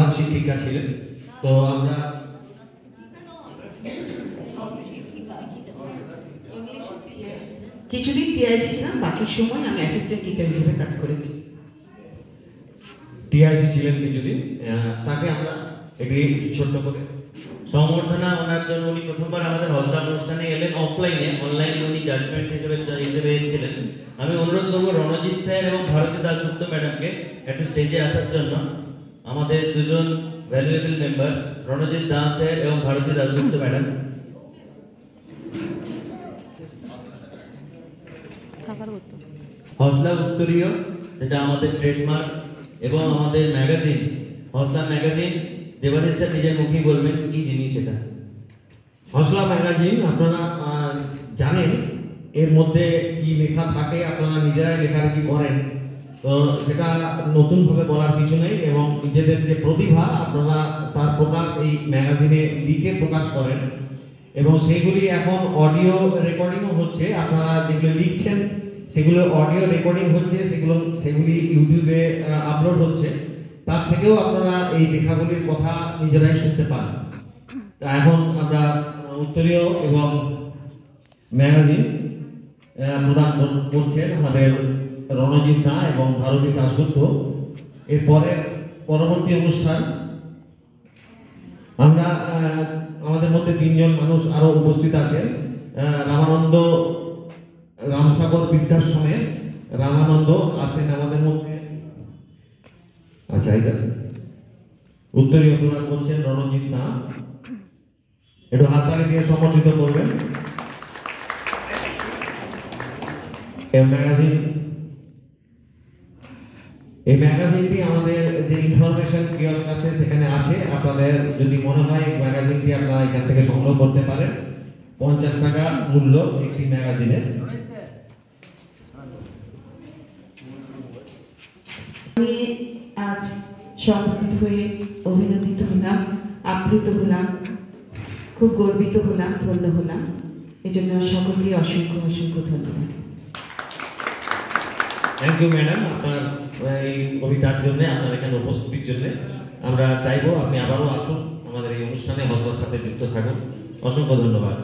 প্রধান শিক্ষিকা ছিলেন। তো আমরা কিছুদিন টিআইসি ছিলাম, বাকি সময় আমি অ্যাসিস্ট্যান্ট টিচার হিসেবে কাজ করেছি। টিআইসি ছিলেন কিছুদিন, তাকে আমরা একটি ছোট্ট করে সম্বর্ধনা ওনার জন্য। উনি প্রথমবার আমাদের হজরা অনুষ্ঠানে এলেন অফলাইনে, অনলাইনে উনি জাজমেন্ট হিসেবে এসেছিলেন। আমি অনুরোধ করবো রণজিৎ স্যার এবং ভারতী দাশগুপ্ত ম্যাডামকে একটু স্টেজে আসার জন্য। আমাদের দুজন valuable member Ranjit Das sir এবং ভারতী দাশগুপ্ত ম্যাডাম। হজলা উত্তরীয়, যেটা আমাদের ট্রেডমার্ক, এবং আমাদের ম্যাগাজিন হজলা ম্যাগাজিন। দেবাশিস স্যার নিজের মুখেই বলবেন কি জিনিস এটা। হজলা ম্যাগাজিন আপনারা জানেন, এর মধ্যে কি লেখা থাকে আপনারা নিজেরাই লেখালেখি করেন, তো সেটা নতুনভাবে বলার কিছু নেই। এবং নিজেদের যে প্রতিভা আপনারা তার প্রকাশ এই ম্যাগাজিনে লিখে প্রকাশ করেন, এবং সেগুলি এখন অডিও রেকর্ডিংও হচ্ছে। আপনারা যেগুলো লিখছেন সেগুলো অডিও রেকর্ডিং হচ্ছে, সেগুলি ইউটিউবে আপলোড হচ্ছে। তার থেকেও আপনারা এই লেখাগুলির কথা নিজেরাই শুনতে পান। এখন আমরা উত্তরীয় এবং ম্যাগাজিন প্রদান করছেন আমাদের রণজিৎ দা এবং ভারতী দাশগুপ্ত। এরপরে পরবর্তী অনুষ্ঠান আমরা আমাদের মধ্যে তিনজন মানুষ আরো উপস্থিত আছেন। রামানন্দ রামসাগর বৃদ্ধাশ্রমের রামানন্দ আছেন আমাদের মধ্যে। আচ্ছা, এটা উত্তরীয় প্রদান করছেন রণজিৎ দা, একটু হাততালি দিয়ে সম্মানিত করবেন। এই ম্যাগাজিনটি আমাদের যে ইনফরমেশন কিওস্ক আছে সেখানে আছে। আপনাদের যদি মনে হয় এই ম্যাগাজিনটি আপনারা এখান থেকে সংগ্রহ করতে পারেন। 50 টাকা মূল্য একটি ম্যাগাজিনের। আমি আজ সম্মানিত হয়ে অভিনন্দিত হলাম, আপ্লুত হলাম, খুব গর্বিত হলাম, ধন্য হলাম। এই জন্য সকলকে অসংখ্য অসংখ্য ধন্যবাদ। থ্যাংক ইউ ম্যাডাম, আপনার এই কবিতার জন্য, আপনার এখানে উপস্থিতির জন্য। আমরা চাইবো আপনি আবারও আসুন, আমাদের এই অনুষ্ঠানে হজরত সাথে যুক্ত থাকুন। অসংখ্য ধন্যবাদ।